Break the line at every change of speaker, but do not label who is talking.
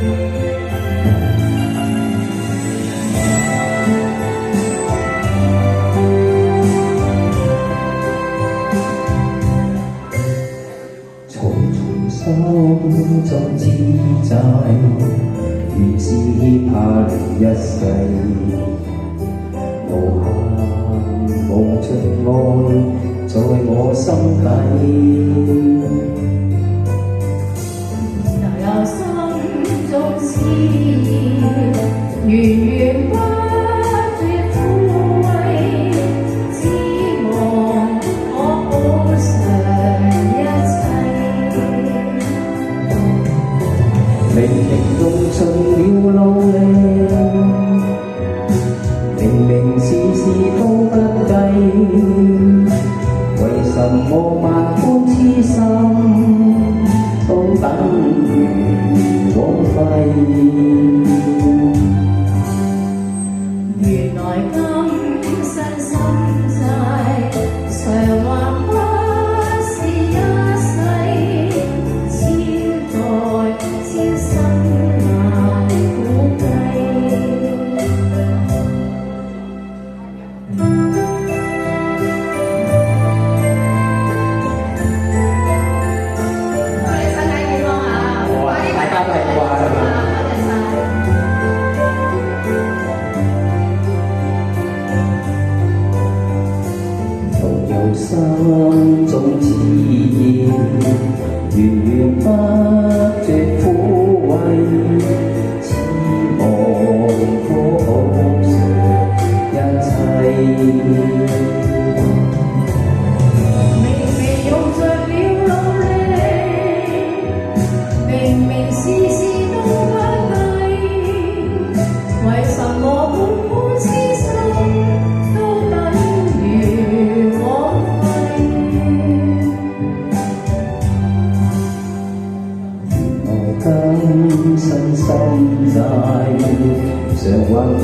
心中之債，如是怕了一世，無限無盡愛在我心底。
留有心中思念，源源不絕撫慰，只望可補償一切。
明明用盡了努力，明明事事都不計，為什麼萬般痴心都等於枉費？
原來今生心債，償還不是一世，千代千生難估計。我哋身體健康啊！
大家都係咁話係嘛？由心中自然，源源不絕撫慰，只望可補償一切。
明明用着了努力，明明事事都不計，為什麼滿滿痴心都等於枉費？
今生心債，償還不